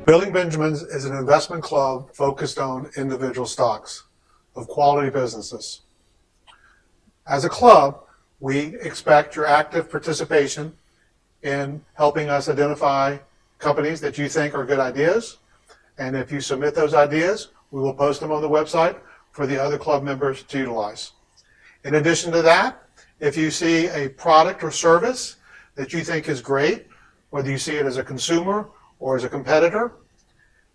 Building Benjamins is an investment club focused on individual stocks of quality businesses. As a club, we expect your active participation in helping us identify companies that you think are good ideas. And if you submit those ideas, we will post them on the website for the other club members to utilize. In addition to that, if you see a product or service that you think is great, whether you see it as a consumer or as a competitor,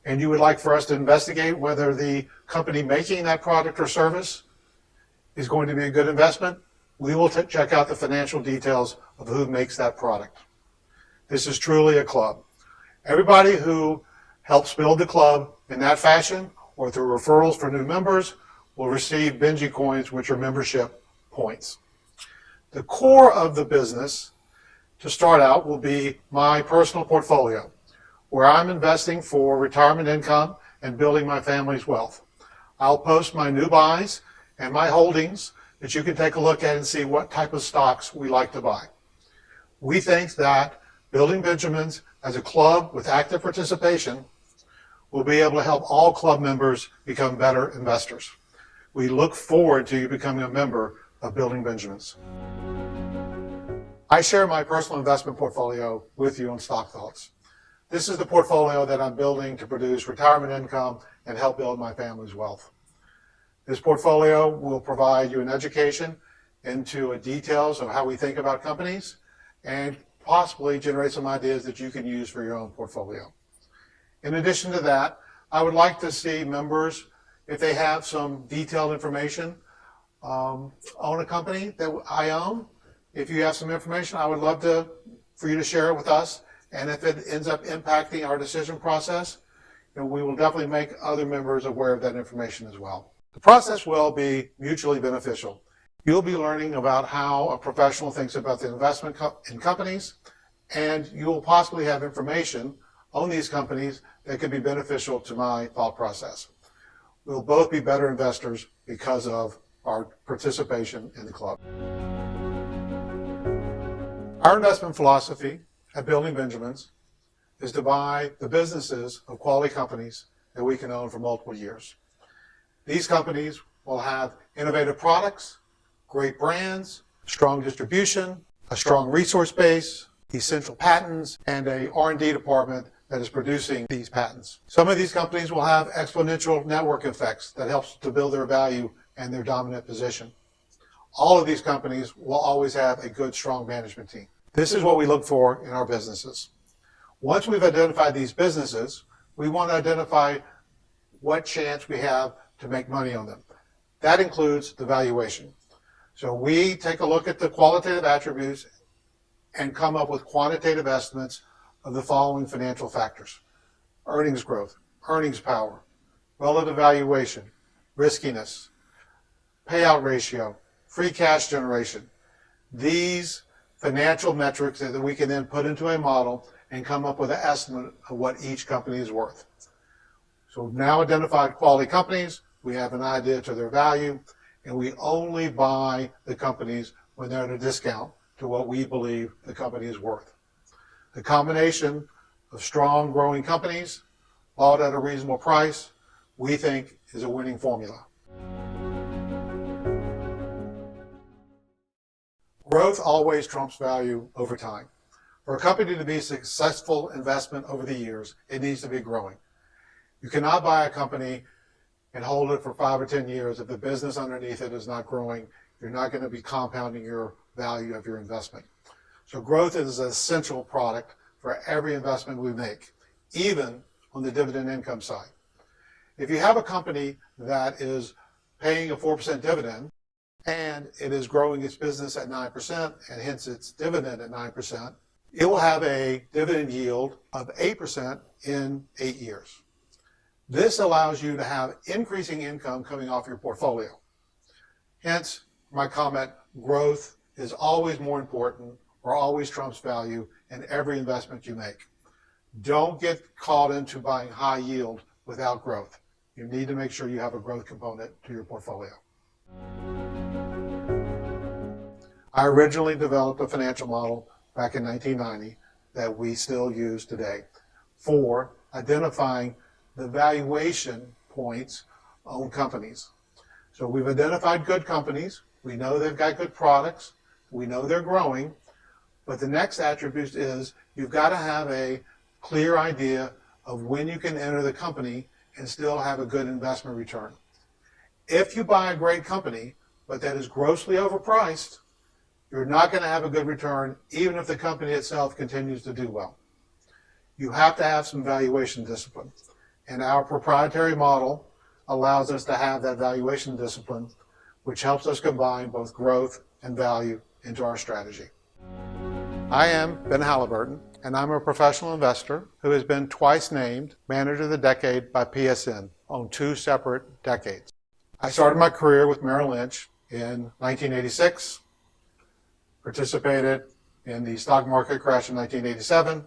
and you would like for us to investigate whether the company making that product or service is going to be a good investment, we will check out the financial details of who makes that product. This is truly a club. Everybody who helps build the club in that fashion or through referrals for new members will receive Benji Coins, which are membership points. The core of the business to start out will be my personal portfolio, where I'm investing for retirement income and building my family's wealth. I'll post my new buys and my holdings that you can take a look at and see what type of stocks we like to buy. We think that Building Benjamins as a club with active participation will be able to help all club members become better investors. We look forward to you becoming a member of Building Benjamins. I share my personal investment portfolio with you on Stock Thoughts. This is the portfolio that I'm building to produce retirement income and help build my family's wealth. This portfolio will provide you an education into details of how we think about companies and possibly generate some ideas that you can use for your own portfolio. In addition to that, I would like to see members, if they have some detailed information on a company that I own, if you have some information, I would love for you to share it with us. And if it ends up impacting our decision process, we will definitely make other members aware of that information as well. The process will be mutually beneficial. You'll be learning about how a professional thinks about the investment in companies, and you will possibly have information on these companies that could be beneficial to my thought process. We'll both be better investors because of our participation in the club. Our investment philosophy at Building Benjamins is to buy the businesses of quality companies that we can own for multiple years. These companies will have innovative products, great brands, strong distribution, a strong resource base, essential patents, and a R&D department that is producing these patents. Some of these companies will have exponential network effects that helps to build their value and their dominant position. All of these companies will always have a good, strong management team. This is what we look for in our businesses. Once we've identified these businesses, we want to identify what chance we have to make money on them. That includes the valuation. So we take a look at the qualitative attributes and come up with quantitative estimates of the following financial factors: earnings growth, earnings power, relative valuation, riskiness, payout ratio, free cash generation. These financial metrics that we can then put into a model and come up with an estimate of what each company is worth. So we've now identified quality companies, we have an idea to their value, and we only buy the companies when they're at a discount to what we believe the company is worth. The combination of strong growing companies bought at a reasonable price, we think is a winning formula. Growth always trumps value over time. For a company to be a successful investment over the years, it needs to be growing. You cannot buy a company and hold it for 5 or 10 years if the business underneath it is not growing. You're not going to be compounding your value of your investment. So growth is an essential product for every investment we make, even on the dividend income side. If you have a company that is paying a 4% dividend, and it is growing its business at 9%, and hence its dividend at 9%, it will have a dividend yield of 8% in 8 years. This allows you to have increasing income coming off your portfolio. Hence, my comment, growth is always more important or always trumps value in every investment you make. Don't get caught into buying high yield without growth. You need to make sure you have a growth component to your portfolio. I originally developed a financial model back in 1990 that we still use today for identifying the valuation points on companies. So we've identified good companies. We know they've got good products. We know they're growing. But the next attribute is you've got to have a clear idea of when you can enter the company and still have a good investment return. If you buy a great company, but that is grossly overpriced, you're not going to have a good return, even if the company itself continues to do well. You have to have some valuation discipline. And our proprietary model allows us to have that valuation discipline, which helps us combine both growth and value into our strategy. I am Ben Halliburton, and I'm a professional investor who has been twice named Manager of the Decade by PSN on 2 separate decades. I started my career with Merrill Lynch in 1986, participated in the stock market crash in 1987,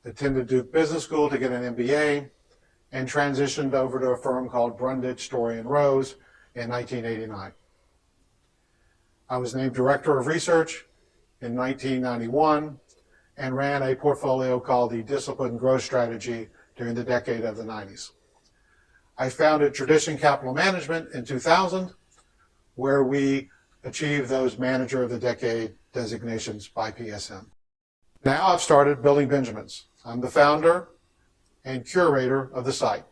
attended Duke Business School to get an MBA, and transitioned over to a firm called Brundage, Story and Rose in 1989. I was named Director of Research in 1991 and ran a portfolio called the Disciplined Growth Strategy during the decade of the 90s. I founded Tradition Capital Management in 2000, where we achieved those Manager of the Decade designations by PSN. Now I've started Building Benjamins. I'm the founder and curator of the site.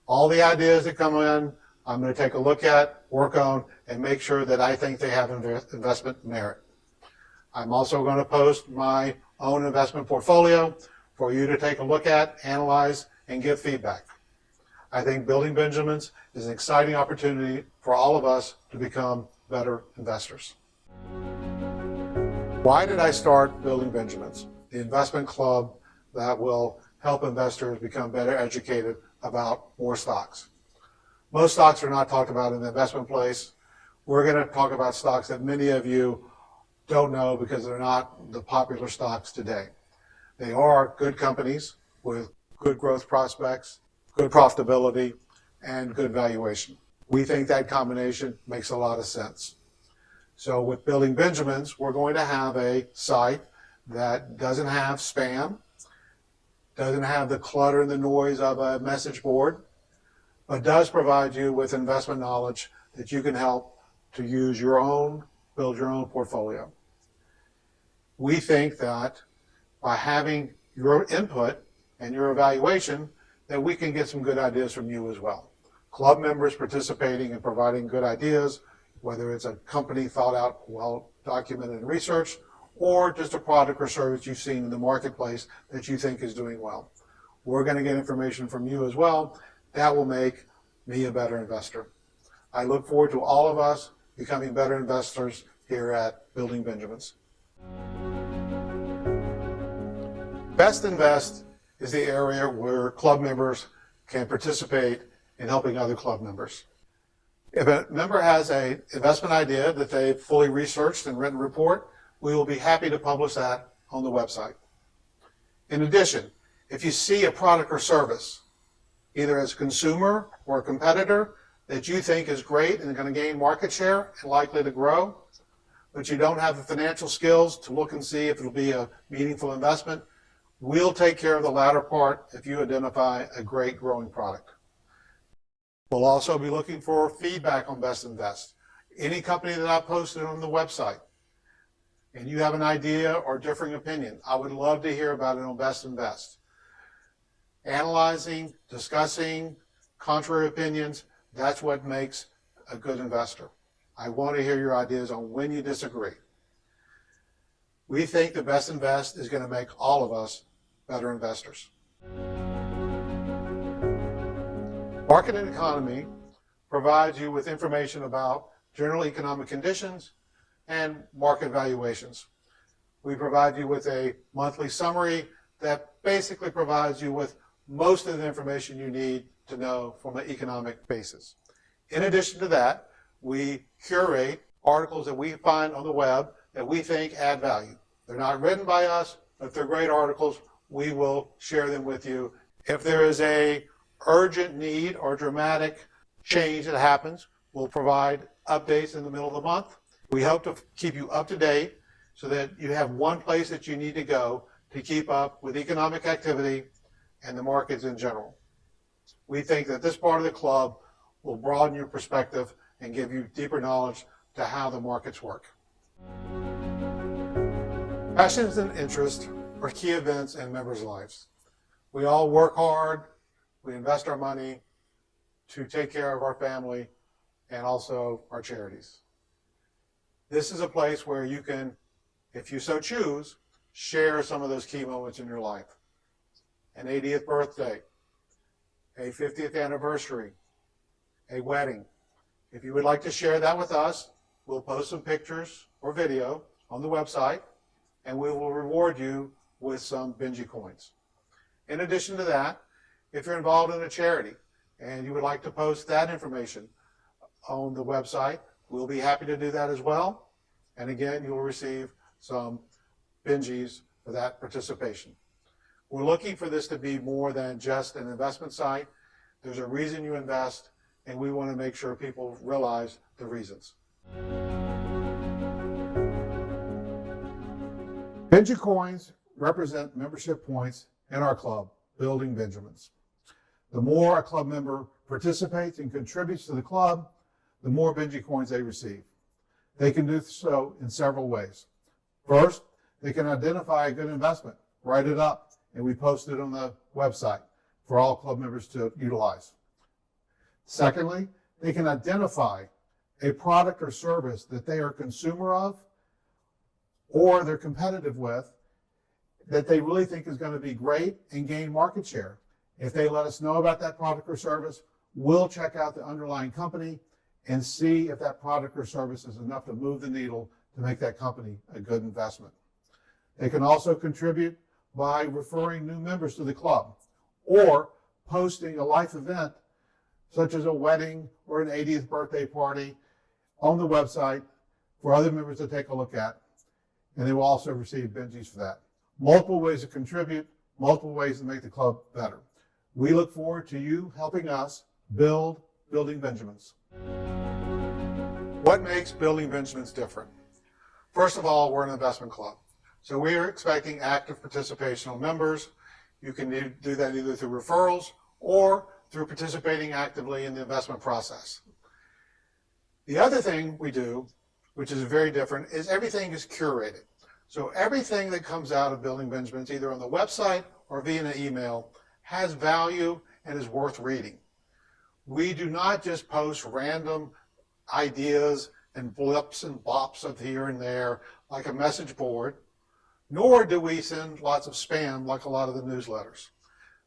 All the ideas that come in, I'm going to take a look at, work on, and make sure that I think they have investment merit. I'm also going to post my own investment portfolio for you to take a look at, analyze, and give feedback. I think Building Benjamins is an exciting opportunity for all of us to become better investors. Why did I start Building Benjamins, the investment club that will help investors become better educated about more stocks? Most stocks are not talked about in the investment place. We're going to talk about stocks that many of you don't know because they're not the popular stocks today. They are good companies with good growth prospects, good profitability, and good valuation. We think that combination makes a lot of sense. So with Building Benjamins, we're going to have a site that doesn't have spam, doesn't have the clutter and the noise of a message board, but does provide you with investment knowledge that you can help to use your own, build your own portfolio. We think that by having your input and your evaluation, that we can get some good ideas from you as well. Club members participating and providing good ideas, whether it's a company thought out, well documented and researched, or just a product or service you've seen in the marketplace that you think is doing well. We're going to get information from you as well. That will make me a better investor. I look forward to all of us becoming better investors here at Building Benjamins. Best Invest is the area where club members can participate in helping other club members. If a member has an investment idea that they've fully researched and written a report, we will be happy to publish that on the website. In addition, if you see a product or service, either as a consumer or a competitor, that you think is great and going to gain market share and likely to grow, but you don't have the financial skills to look and see if it'll be a meaningful investment, we'll take care of the latter part if you identify a great growing product. We'll also be looking for feedback on Best Invest. Any company that I posted on the website, and you have an idea or differing opinion, I would love to hear about it on Best Invest. Analyzing, discussing contrary opinions, that's what makes a good investor. I want to hear your ideas on when you disagree. We think the Best Invest is going to make all of us better investors. Market and Economy provides you with information about general economic conditions and market valuations. We provide you with a monthly summary that basically provides you with most of the information you need to know from an economic basis. In addition to that, we curate articles that we find on the web that we think add value. They're not written by us, but if they're great articles, we will share them with you. If there is a urgent need or dramatic change that happens, we'll provide updates in the middle of the month. We hope to keep you up to date so that you have one place that you need to go to keep up with economic activity and the markets in general. We think that this part of the club will broaden your perspective and give you deeper knowledge to how the markets work. Passions and interests are key events in members' lives. We all work hard, we invest our money to take care of our family and also our charities. This is a place where you can, if you so choose, share some of those key moments in your life. An 80th birthday, a 50th anniversary, a wedding. If you would like to share that with us, we'll post some pictures or video on the website, and we will reward you with some Benji Coins. In addition to that, if you're involved in a charity and you would like to post that information on the website, we'll be happy to do that as well. And again, you will receive some Benjis for that participation. We're looking for this to be more than just an investment site. There's a reason you invest, and we want to make sure people realize the reasons. Benji Coins represent membership points in our club, Building Benjamins. The more a club member participates and contributes to the club, the more Benji Coins they receive. They can do so in several ways. First, they can identify a good investment, write it up, and we post it on the website for all club members to utilize. Secondly, they can identify a product or service that they are a consumer of or they're competitive with that they really think is going to be great and gain market share. If they let us know about that product or service, we'll check out the underlying company and see if that product or service is enough to move the needle to make that company a good investment. They can also contribute by referring new members to the club or posting a life event such as a wedding or an 80th birthday party on the website for other members to take a look at, and they will also receive Benjis for that. Multiple ways to contribute, multiple ways to make the club better. We look forward to you helping us build Building Benjamins. What makes Building Benjamins different? First of all, we're an investment club. So we are expecting active participation on members. You can do that either through referrals or through participating actively in the investment process. The other thing we do, which is very different, is everything is curated. So everything that comes out of Building Benjamins, either on the website or via an email, has value and is worth reading. We do not just post random ideas and blips and bops of here and there like a message board, nor do we send lots of spam like a lot of the newsletters.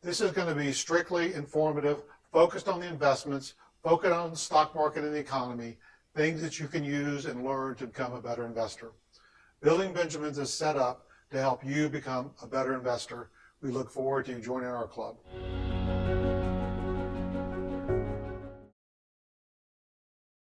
This is going to be strictly informative, focused on the investments, focused on the stock market and the economy, things that you can use and learn to become a better investor. Building Benjamins is set up to help you become a better investor. We look forward to you joining our club.